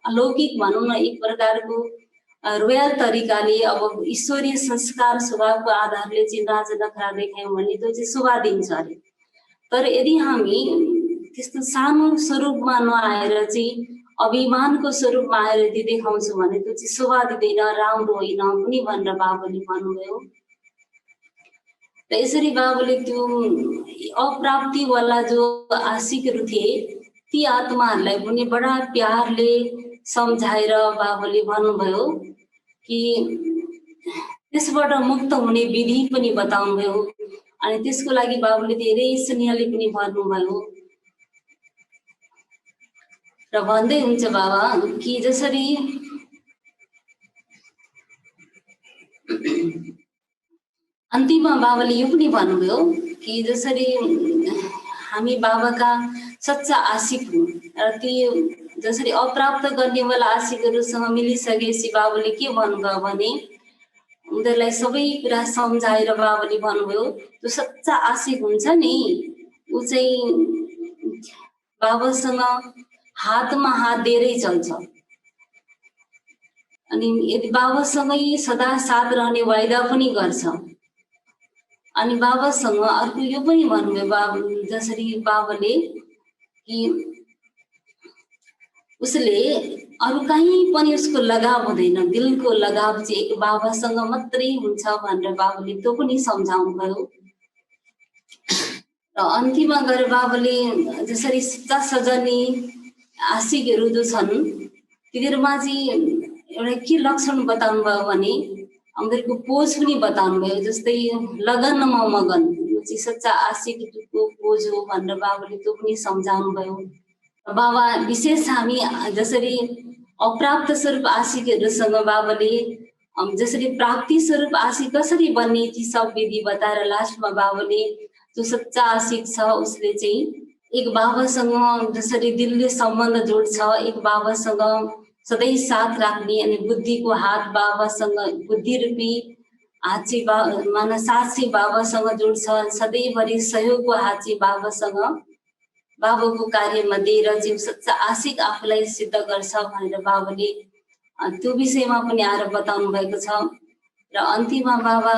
अलौकिक भनौँ न एक प्रकारको रोयल तरिकाले अब ईश्वरीय संस्कार स्वभावको आधारले चाहिँ नाच नखरा देखायौँ भने त्यो चाहिँ शोभा दिन्छ अरे। तर यदि हामी त्यस्तो सानो स्वरूपमा नआएर चाहिँ अभिमानको स्वरूपमा आएर यदि देखाउँछौँ भने त्यो चाहिँ शोभा दिँदैन, राम्रो होइन पनि भनेर बाबुले भन्नुभयो। र यसरी बाबुले त्यो अप्राप्तिवाला जो आशिकहरू थिए ती आत्माहरूलाई पनि बडा प्यारले सम्झाएर बाबुले भन्नुभयो कि त्यसबाट मुक्त हुने विधि पनि बताउनुभयो। अनि त्यसको लागि बाबुले धेरै स्नेहले पनि भन्नुभयो। र भन्दै हुन्छ बाबा कि जसरी अन्तिममा बाबाले यो पनि भन्नुभयो कि जसरी हामी बाबाका सच्चा आशिक हौँ र ती जसरी अप्राप्त गर्नेवाला आशिकहरूसँग मिलिसकेपछि बाबाले के भन्नुभयो भने उनीहरूलाई सबै कुरा सम्झाएर बाबाले भन्नुभयो त्यो सच्चा आशिक हुन्छ नि ऊ चाहिँ बाबासँग हातमा हात दिएरै चल्छ। अनि यदि बाबासँगै सदा साथ रहने वाइदा पनि गर्छ। अनि बाबासँग अर्को यो पनि भन्नुभयो जसरी बाबाले कि उसले अरू कहीँ पनि उसको लगाव हुँदैन, दिलको लगाव चाहिँ एक बाबासँग मात्रै हुन्छ भनेर बाबाले त्यो पनि सम्झाउनु भयो। र अन्तिममा गएर बाबाले जसरी सच्चा सजनी आशिकहरू जो छन् तिनीहरूमा चाहिँ एउटा के लक्षण बताउनु भयो भने उनीहरूको पोज पनि बताउनु भयो। जस्तै लगनमा मगन यो चाहिँ सच्चा आशिकको पोज हो भनेर बाबाले त्यो पनि सम्झाउनु भयो। बाबा विशेष हामी जसरी अप्राप्त स्वरूप आशिकहरूसँग बाबाले जसरी प्राप्ति स्वरूप आशिक कसरी बन्ने ती सब विधि बताएर लास्टमा बाबाले जो सच्चा आशिक छ उसले चाहिँ एक बाबासँग जसरी दिलले सम्बन्ध जोड्छ, एक बाबासँग सधैँ साथ राख्ने अनि बुद्धिको हात बाबासँग बुद्धि रूपी हात चाहिँ माना साथ चाहिँ बाबासँग जोड्छ, सधैँभरि सहयोगको हात चाहिँ बाबासँग बाबाको कार्यमा दिएर चाहिँ सच्चा आशिक आफूलाई सिद्ध गर्छ भनेर बाबाले त्यो विषयमा पनि आएर बताउनु भएको छ। र अन्तिममा बाबा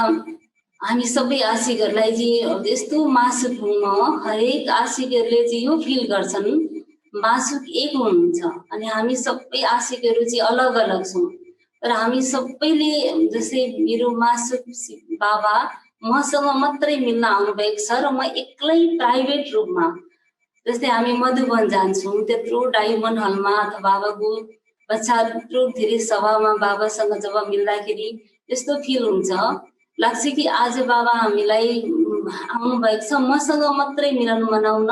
हामी सबै आशिकहरूलाई चाहिँ यस्तो मासुकमा हरेक आशिकहरूले चाहिँ यो फिल गर्छन् मासुक एक हुनुहुन्छ अनि हामी सबै आशिकहरू चाहिँ अलग अलग छौँ। तर हामी सबैले जस्तै मेरो मासुक बाबा मसँग मात्रै मिल्न आउनुभएको छ र म एक्लै प्राइभेट रूपमा जस्तै हामी मधुबन जान्छौँ त्यत्रो डायमन्ड हलमा अथवा बाबाको बच्चा त्यत्रो धेरै सभामा बाबासँग जब मिल्दाखेरि यस्तो फिल हुन्छ लाग्छ कि आज बाबा हामीलाई आउनु भएको छ मसँग मात्रै मिलन मनाउन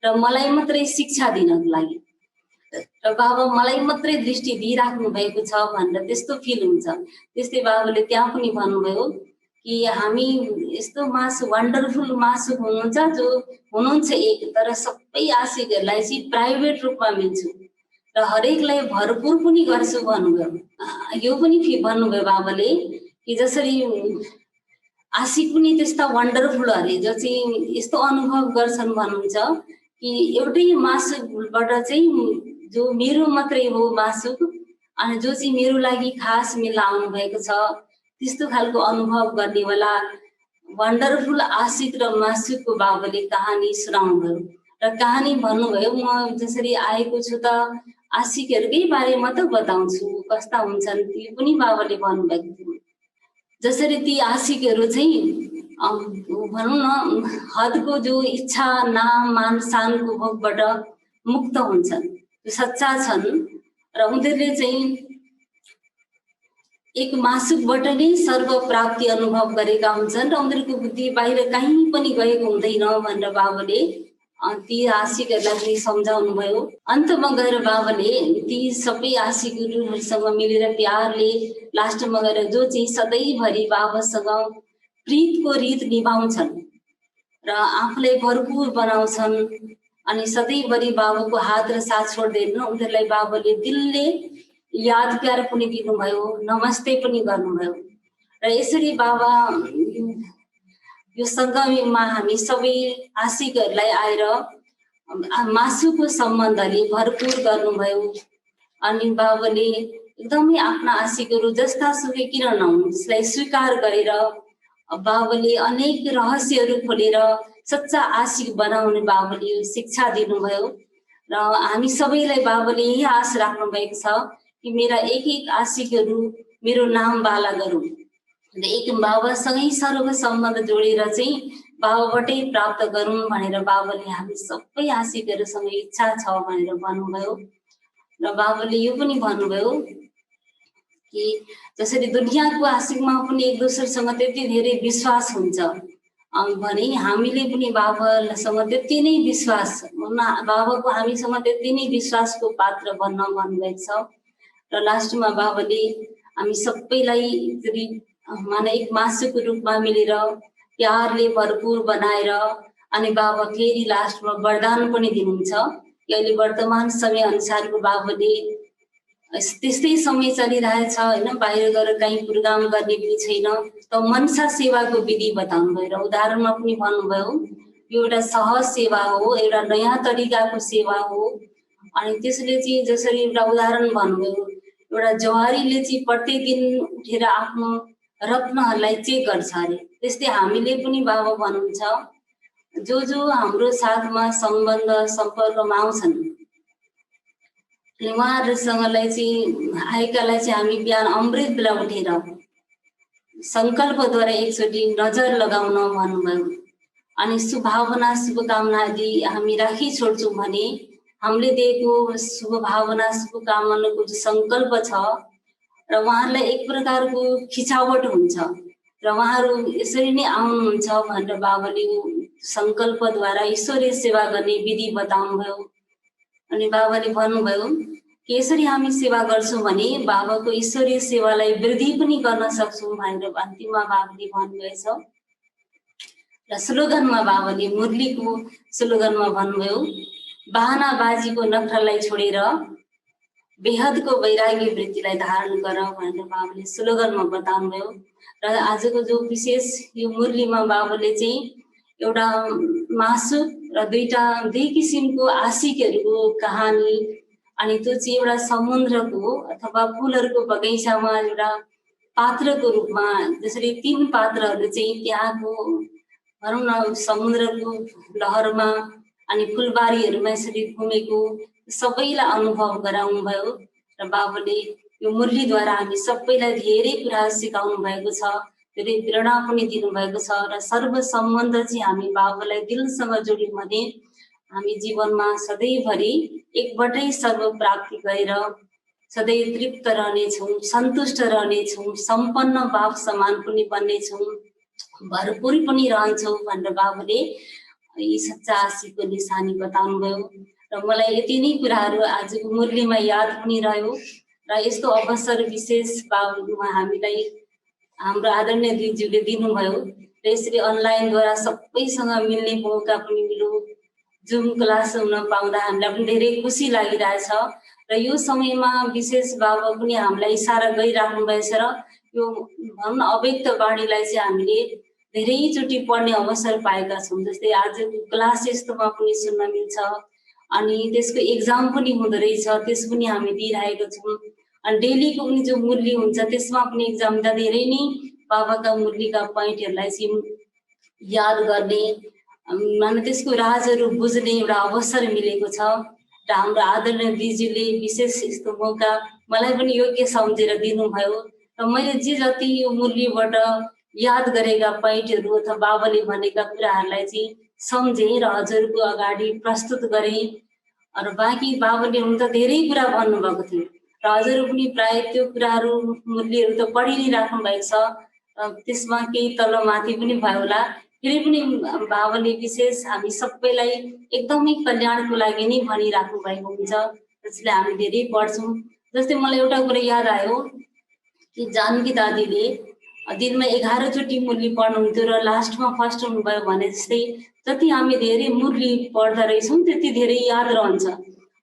र मलाई मात्रै शिक्षा दिनको लागि। र बाबा मलाई मात्रै दृष्टि दिइराख्नु भएको छ भनेर त्यस्तो फिल हुन्छ। त्यस्तै बाबाले त्यहाँ पनि भन्नुभयो कि हामी यस्तो मासु वन्डरफुल मासु हुनुहुन्छ जो हुनुहुन्छ एक, तर सबै आशिकहरूलाई चाहिँ प्राइभेट रूपमा मिल्छु र हरेकलाई भरपुर पनि गर्छु भन्नुभयो। यो पनि भन्नुभयो बाबाले कि जसरी आशिक पनि त्यस्ता वन्डरफुल अरे जो चाहिँ यस्तो अनुभव गर्छन् भन्नुहुन्छ कि एउटै मासुबाट चाहिँ जो मेरो मात्रै हो मासु, अनि जो चाहिँ मेरो लागि खास मिल्न आउनु भएको छ, त्यस्तो खालको अनुभव गर्नेवाला वन्डरफुल आशिक र मासुको बाबाले कहानी सुनाउनुभयो र कहानी भन्नुभयो म जसरी आएको छु त आशिकहरूकै बारेमा त बताउँछु कस्ता हुन्छन् त्यो पनि बाबाले भन्नुभएको थियो। जसरी ती आशिकहरू चाहिँ भनौँ न हदको जो इच्छा नाम मान शानको भोगबाट मुक्त हुन्छन्, त्यो सच्चा छन् र उनीहरूले चाहिँ एक मासुकबाट नै सर्व प्राप्ति अनुभव गरेका हुन्छन् र उनीहरूको बुद्धि बाहिर कहीँ पनि गएको हुँदैन भनेर बाबाले ती आशिकहरूलाई सम्झाउनु भयो। अन्तमा गएर बाबाले ती सबै आशिकहरूसँग मिलेर प्यारले लास्टमा गएर जो चाहिँ सधैँभरि बाबासँग प्रीतको रीत निभाउँछन् र आफूलाई भरपुर बनाउँछन् अनि सधैँभरि बाबाको हात र साथ छोड्दैनन्, उनीहरूलाई बाबाले दिलले यादगार पनि दिनुभयो, नमस्ते पनि गर्नुभयो। र यसरी बाबा यो सङ्गममा हामी सबै आशिकहरूलाई आएर मासुको सम्बन्धले भरपुर गर्नुभयो। अनि बाबाले एकदमै आफ्ना आशिकहरू जस्ता सुकै किन नहुन् त्यसलाई स्वीकार गरेर बाबाले अनेक रहस्यहरू खोलेर सच्चा आशिक बनाउने बाबाले शिक्षा दिनुभयो। र हामी सबैलाई बाबाले यही आश राख्नु भएको छ कि मेरा एक एक आशिकहरू मेरो नाम बाला गरौँ र एक बाबासँगै सर्व सम्बन्ध जोडेर चाहिँ बाबाबाटै प्राप्त गरौँ भनेर बाबाले हामी सबै आशिकहरूसँग इच्छा छ भनेर भन्नुभयो। र बाबाले यो पनि भन्नुभयो कि जसरी दुनियाँको आशिकमा पनि एक दोस्रोसँग त्यति धेरै विश्वास हुन्छ भने हामीले पनि बाबासँग त्यति नै विश्वास, बाबाको हामीसँग त्यति नै विश्वासको पात्र बन्न भन्नुभएको छ। र लास्टमा बाबाले हामी सबैलाई माने एक मासुको रूपमा मिलेर प्यारले भरपुर बनाएर अनि बाबा फेरि लास्टमा वरदान पनि दिनुहुन्छ कि अहिले वर्तमान समय अनुसारको बाबाले त्यस्तै समय चलिरहेछ होइन, बाहिर गएर कहीँ प्रोग्राम गर्ने पनि छैन, त मनसा सेवाको विधि बताउनु भयो र उदाहरणमा पनि भन्नुभयो यो एउटा सहज सेवा हो, एउटा नयाँ तरिकाको सेवा हो। अनि त्यसले चाहिँ जसरी एउटा उदाहरण भन्नुभयो, एउटा जवारीले चाहिँ प्रत्येक दिन उठेर आफ्नो रत्नहरूलाई चेक गर्छ अरे, त्यस्तै हामीले पनि बाबा भन्नुहुन्छ जो जो हाम्रो साथमा सम्बन्ध सम्पर्कमा आउँछन् उहाँहरूसँगलाई चाहिँ आएकालाई चाहिँ हामी बिहान अमृत बेला उठेर सङ्कल्पद्वारा एकचोटि नजर लगाउन भन्नुभयो। अनि शुभभावना शुभकामना यदि हामी राखी छोड्छौँ भने हामीले दिएको शुभभावना शुभकामनाको जो सङ्कल्प छ र उहाँहरूलाई एक प्रकारको खिचावट हुन्छ र उहाँहरू यसरी नै आउनुहुन्छ भनेर बाबाले सङ्कल्पद्वारा ईश्वरीय सेवा गर्ने विधि बताउनुभयो। अनि बाबाले भन्नुभयो कि यसरी हामी सेवा गर्छौँ भने बाबाको ईश्वरीय सेवालाई वृद्धि पनि गर्न सक्छौँ भनेर अन्तिममा बाबाले भन्नुभएछ। र स्लोगनमा बाबाले मुरलीको स्लोगनमा भन्नुभयो बाहनाबाजीको नखरालाई छोडेर बेहदको वैराग्य वृत्तिलाई धारण गर भनेर बाबाले स्लोगनमा बताउनुभयो। र आजको जो विशेष यो मुरलीमा बाबाले चाहिँ एउटा मासु र दुई किसिमको आशिकहरूको कहानी अनि त्यो चाहिँ एउटा समुद्रको अथवा फुलहरूको बगैँचामा एउटा पात्रको रूपमा जसरी 3 पात्रहरू चाहिँ त्यहाँको भनौँ न समुद्रको लहरमा अनि फुलबारीहरूमा यसरी घुमेको सबैलाई अनुभव गराउनु भयो। र बाबाले यो मुरलीद्वारा हामी सबैलाई धेरै कुरा सिकाउनु भएको छ, धेरै प्रेरणा पनि दिनुभएको छ। र सर्व सम्बन्ध चाहिँ हामी बाबालाई दिलसँग जोड्यौँ भने हामी जीवनमा सधैँभरि एकबाटै सर्व प्राप्ति गरेर सधैँ तृप्त रहनेछौँ, सन्तुष्ट रहनेछौँ, सम्पन्न बाप समान पनि बन्नेछौँ, भरपुर पनि रहन्छौँ भनेर बाबाले यी सच्चा आशिकको निशानी बताउनुभयो। र मलाई यति नै कुराहरू आजको मुरलीमा याद पनि रह्यो र यस्तो अवसर विशेष बाबुमा हामीलाई हाम्रो आदरणीय दिदीज्यूले दिनुभयो र यसरी अनलाइनद्वारा सबैसँग मिल्ने मौका पनि मिल्यो। जुम क्लास हुन पाउँदा हामीलाई पनि धेरै खुसी लागिरहेछ र यो समयमा विशेष बाबा पनि हामीलाई इसारा गरिराख्नु भएछ र यो भन्न अव्यक्त बाणीलाई चाहिँ हामीले धेरैचोटि पढ्ने अवसर पाएका छौँ। जस्तै आजको क्लास यस्तोमा पनि सुन्न मिल्छ अनि त्यसको एक्जाम पनि हुँदो रहेछ, त्यस पनि हामी दिइरहेका छौँ। अनि डेलीको पनि जो मुरली हुन्छ त्यसमा पनि एक्जाम त धेरै नै बाबाका मुरलीका पोइन्टहरूलाई चाहिँ याद गर्ने माने त्यसको राजहरू बुझ्ने एउटा अवसर मिलेको छ र हाम्रो आदरणीय दिदीले विशेष यस्तो मौका मलाई पनि योग्य सम्झेर दिनुभयो र मैले जे जति यो मुरलीबाट याद गरेका पोइन्टहरू अथवा बाबाले भनेका कुराहरूलाई चाहिँ सम्झेँ र हजुरको अगाडि प्रस्तुत गरेँ। र बाँकी बाबाले हुन त धेरै कुरा भन्नुभएको थियो र हजुर पनि प्राय त्यो कुराहरू मुरलीहरू त पढि नै राख्नु भएको छ, त्यसमा केही तलमाथि पनि भयो होला। फेरि पनि बाबाले विशेष हामी सबैलाई एकदमै कल्याणको लागि नै भनिराख्नु भएको हुन्छ, त्यसले हामी धेरै पढ्छौँ। जस्तै मलाई एउटा कुरा याद आयो कि जानकी दादीले दिनमा 11 चोटि मुरली पढ्नुहुन्थ्यो र लास्टमा फर्स्ट हुनुभयो भने जस्तै जति हामी धेरै मुरली पढ्दा रहेछौँ त्यति धेरै याद रहन्छ।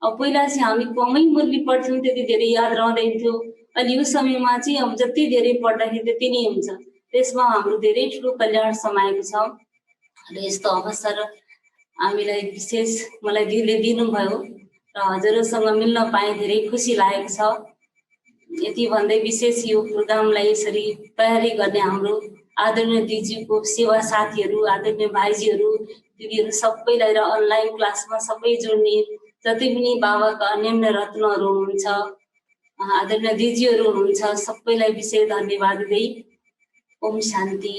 अब पहिला चाहिँ हामी कमै मुरली पढ्थ्यौँ, त्यति धेरै याद रहँदैन थियो। अहिले यो समयमा चाहिँ अब जति धेरै पढ्दाखेरि त्यति नै हुन्छ, त्यसमा हाम्रो धेरै ठुलो कल्याण समाएको छ र यस्तो अवसर हामीलाई विशेष मलाई दिदीले दिनुभयो र हजुरसँग मिल्न पाएँ, धेरै खुसी लागेको छ। यति भन्दै विशेष यो प्रोग्रामलाई यसरी तयारी गर्ने हाम्रो आदरणीय दिदीको सेवा साथीहरू, आदरणीय भाइजीहरू, दिदीहरू सबैलाई र अनलाइन क्लासमा सबै जोड्ने जति पनि बाबाका अन्य रत्नहरू हुनुहुन्छ, आदरणीय दिदीहरू हुनुहुन्छ, सबैलाई विशेष धन्यवाद दिँदै ओम शान्ति।